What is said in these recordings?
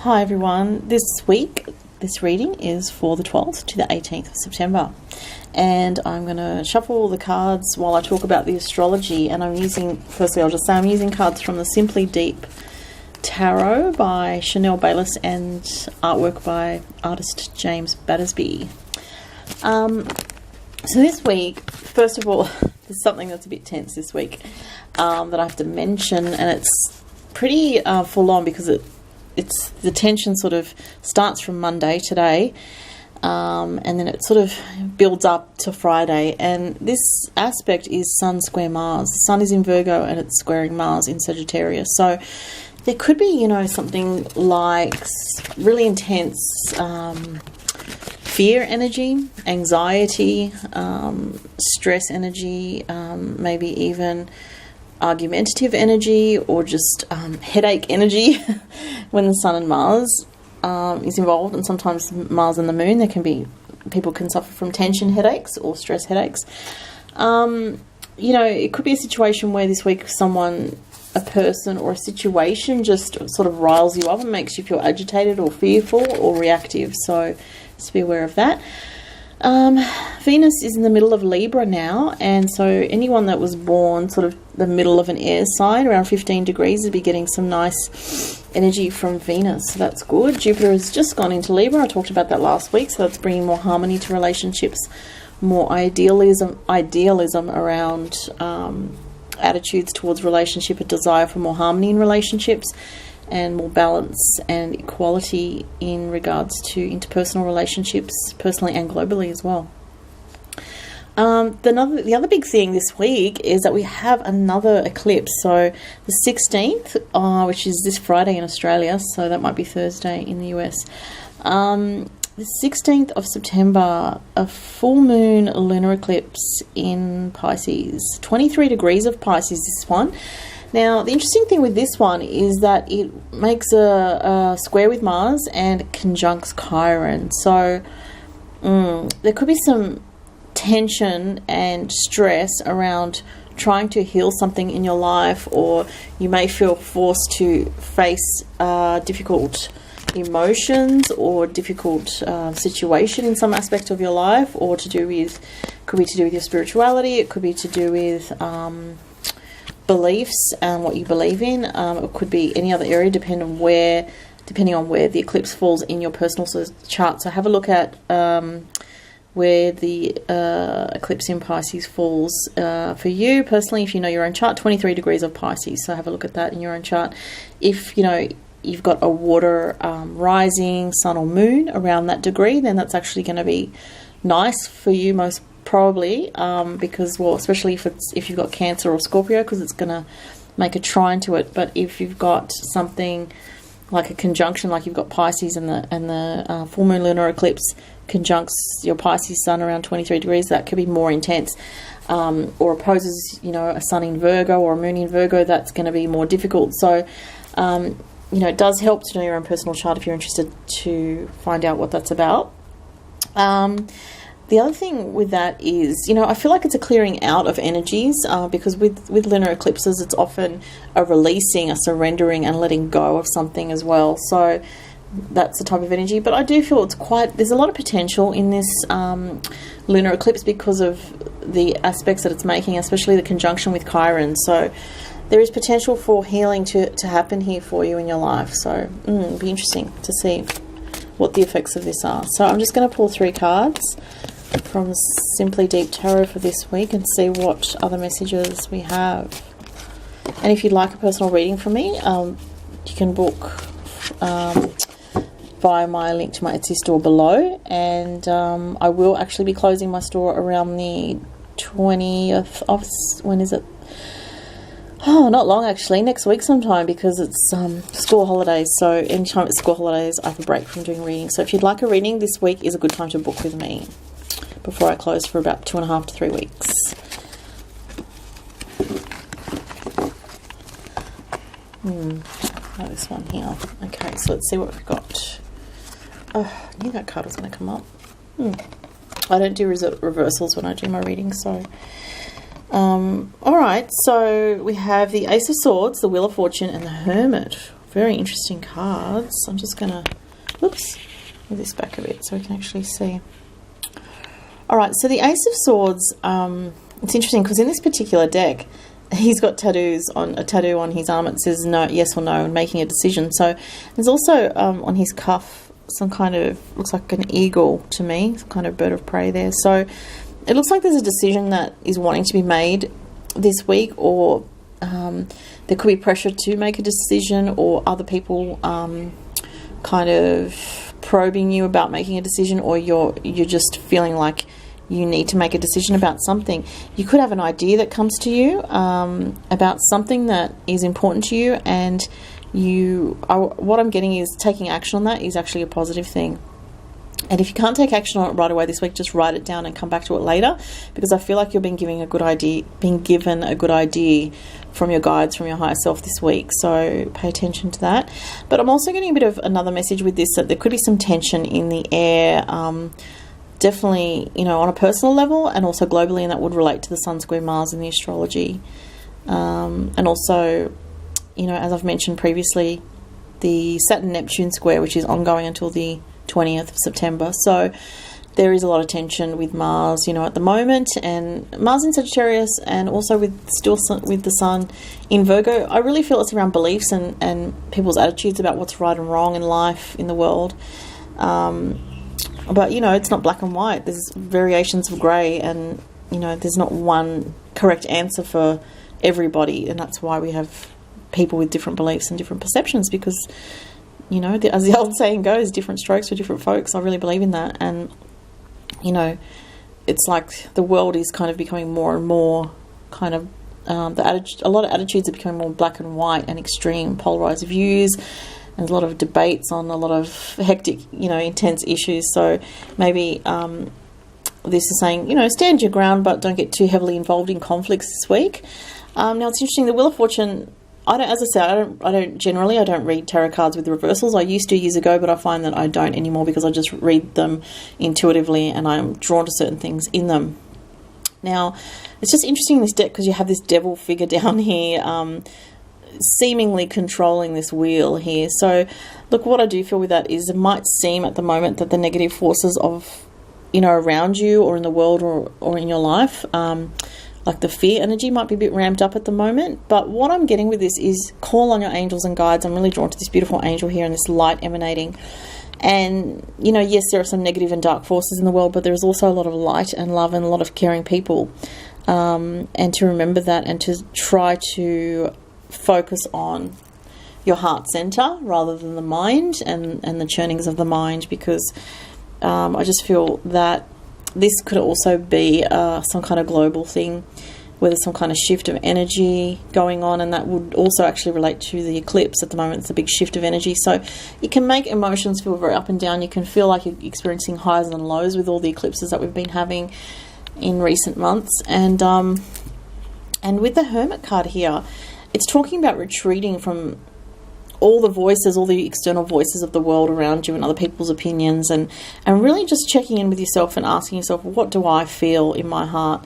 Hi everyone, this week, this reading is for the 12th to the 18th of September, and I'm going to shuffle the cards while I talk about the astrology. And I'm using, firstly I'll just say I'm using cards from the Simply Deep Tarot by Chanel Bayliss and artwork by artist James Battersby. So this week, first of all, there's something that's a bit tense this week that I have to mention, and it's pretty full on because it's the tension sort of starts from Monday today, and then it sort of builds up to Friday. And this aspect is Sun square Mars. The Sun is in Virgo and it's squaring Mars in Sagittarius. So there could be, something like really intense fear energy, anxiety, stress energy, maybe even argumentative energy, or just headache energy when the Sun and Mars is involved. And sometimes Mars and the Moon, people can suffer from tension headaches or stress headaches. It could be a situation where this week a person or a situation just sort of riles you up and makes you feel agitated or fearful or reactive. So just be aware of that. Venus is in the middle of Libra now, and so anyone that was born sort of the middle of an air sign, around 15 degrees, will be getting some nice energy from Venus, so that's good. Jupiter has just gone into Libra. I talked about that last week, so that's bringing more harmony to relationships, more idealism around attitudes towards relationship, a desire for more harmony in relationships, and more balance and equality in regards to interpersonal relationships, personally and globally as well. The other big thing this week is that we have another eclipse. So the 16th, which is this Friday in Australia, so that might be Thursday in the US. The 16th of September, a full moon lunar eclipse in Pisces. 23 degrees of Pisces, this one. Now, the interesting thing with this one is that it makes a square with Mars and conjuncts Chiron. So there could be some tension and stress around trying to heal something in your life, or you may feel forced to face difficult emotions or difficult situation in some aspect of your life, or could be to do with your spirituality. It could be to do with beliefs and what you believe in. It could be any other area depending on where the eclipse falls in your personal chart. So have a look at where the eclipse in Pisces falls for you personally. If you know your own chart, 23 degrees of Pisces, so have a look at that in your own chart. If you've got a water rising, sun or moon around that degree, then that's actually going to be nice for you most probably, because, well, especially if you've got Cancer or Scorpio, because it's going to make a trine to it. But if you've got something like a conjunction, like you've got Pisces and the full moon lunar eclipse conjuncts your Pisces sun around 23 degrees, that could be more intense. Or opposes, a sun in Virgo or a moon in Virgo, that's going to be more difficult. So, it does help to know your own personal chart if you're interested to find out what that's about. The other thing with that is, I feel like it's a clearing out of energies, because with lunar eclipses, it's often a releasing, a surrendering and letting go of something as well. So that's the type of energy. But I do feel there's a lot of potential in this lunar eclipse because of the aspects that it's making, especially the conjunction with Chiron. So there is potential for healing to happen here for you in your life. So it'll be interesting to see what the effects of this are. So I'm just going to pull 3 cards from Simply Deep Tarot for this week and see what other messages we have. And if you'd like a personal reading from me, you can book via my link to my Etsy store below. And I will actually be closing my store around the 20th of... when is it? Oh, not long actually, next week sometime, because it's school holidays. So anytime it's school holidays, I have a break from doing readings. So if you'd like a reading, this week is a good time to book with me before I close for about 2.5 to 3 weeks. Like this one here. Okay, so let's see what we've got. Oh, I knew that card was going to come up. I don't do reversals when I do my readings, so... Alright, so we have the Ace of Swords, the Wheel of Fortune, and the Hermit very interesting cards. I'm just going to, oops, move this back a bit so we can actually see. All right, so the Ace of Swords, it's interesting because in this particular deck, he's got a tattoo on his arm. It says no, yes or no, and making a decision. So there's also on his cuff some kind of, looks like an eagle to me, some kind of bird of prey there. So it looks like there's a decision that is wanting to be made this week, or there could be pressure to make a decision, or other people kind of probing you about making a decision, or you're just feeling like you need to make a decision about something. You could have an idea that comes to you about something that is important to you, and what I'm getting is taking action on that is actually a positive thing. And if you can't take action on it right away this week, just write it down and come back to it later, because I feel like you're being given a good idea from your guides, from your higher self this week. So pay attention to that. But I'm also getting a bit of another message with this, that there could be some tension in the air, definitely, on a personal level and also globally, and that would relate to the Sun square Mars in the astrology. And also, as I've mentioned previously, the Saturn-Neptune square, which is ongoing until the 20th of September. So there is a lot of tension with Mars, at the moment, and Mars in Sagittarius, and also with the Sun in Virgo. I really feel it's around beliefs and people's attitudes about what's right and wrong in life, in the world. But, it's not black and white. There's variations of grey, and, there's not one correct answer for everybody. And that's why we have people with different beliefs and different perceptions, because, as the old saying goes, different strokes for different folks. I really believe in that. And, it's like the world is kind of becoming more and more kind of, a lot of attitudes are becoming more black and white and extreme, polarised views. There's a lot of debates on a lot of hectic, intense issues. So maybe this is saying, stand your ground, but don't get too heavily involved in conflicts this week. Now it's interesting. The Wheel of Fortune, I don't read tarot cards with reversals. I used to years ago, but I find that I don't anymore, because I just read them intuitively and I'm drawn to certain things in them. Now, it's just interesting in this deck because you have this devil figure down here, seemingly controlling this wheel here. So look, what I do feel with that is it might seem at the moment that the negative forces of around you or in the world or in your life, like the fear energy might be a bit ramped up at the moment. But what I'm getting with this is call on your angels and guides. I'm really drawn to this beautiful angel here and this light emanating. And yes, there are some negative and dark forces in the world, but there's also a lot of light and love and a lot of caring people, and to remember that and to try to focus on your heart center rather than the mind and the churnings of the mind, because I just feel that this could also be some kind of global thing where there's some kind of shift of energy going on, and that would also actually relate to the eclipse at the moment. It's a big shift of energy, so it can make emotions feel very up and down. You can feel like you're experiencing highs and lows with all the eclipses that we've been having in recent months. And with the Hermit card here, it's talking about retreating from all the voices, all the external voices of the world around you and other people's opinions, and really just checking in with yourself and asking yourself, what do I feel in my heart?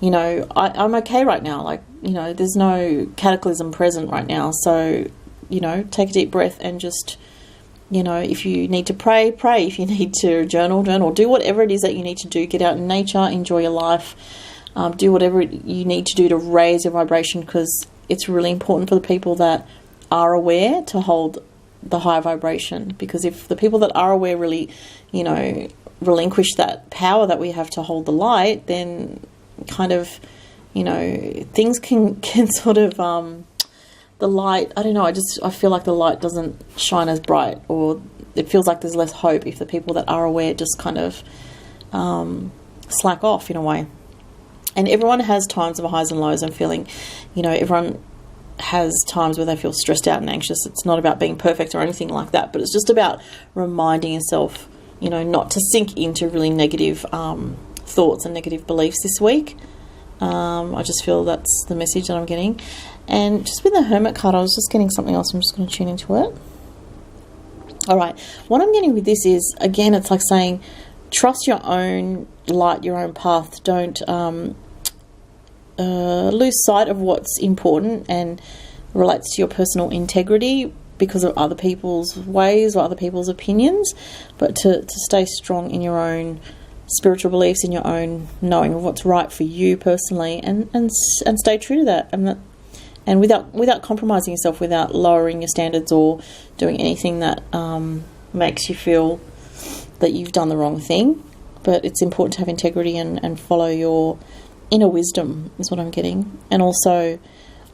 I'm okay right now. Like, there's no cataclysm present right now. So, take a deep breath and just, if you need to pray, pray. If you need to journal, do whatever it is that you need to do. Get out in nature, enjoy your life, do whatever you need to do to raise your vibration, because it's really important for the people that are aware to hold the high vibration, because if the people that are aware really, relinquish that power that we have to hold the light, then kind of, things can sort of, the light, I don't know, I feel like the light doesn't shine as bright, or it feels like there's less hope if the people that are aware just kind of slack off in a way. And everyone has times of highs and lows. I'm feeling, everyone has times where they feel stressed out and anxious. It's not about being perfect or anything like that, but it's just about reminding yourself, not to sink into really negative thoughts and negative beliefs this week. I just feel that's the message that I'm getting. And just with the Hermit card, I was just getting something else. I'm just going to tune into it. All right. What I'm getting with this is, again, it's like saying, trust your own light, your own path. Don't lose sight of what's important and relates to your personal integrity. because of other people's ways or other people's opinions, but to stay strong in your own spiritual beliefs, in your own knowing of what's right for you personally, and stay true to that, and without compromising yourself, without lowering your standards or doing anything that makes you feel that you've done the wrong thing. But it's important to have integrity and follow your inner wisdom, is what I'm getting. And also,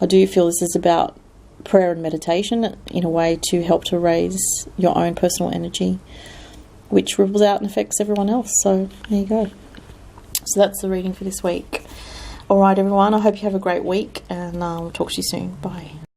I do feel this is about prayer and meditation in a way to help to raise your own personal energy, which ripples out and affects everyone else. So there you go. So that's the reading for this week. All right, everyone, I hope you have a great week, and I'll talk to you soon. Bye.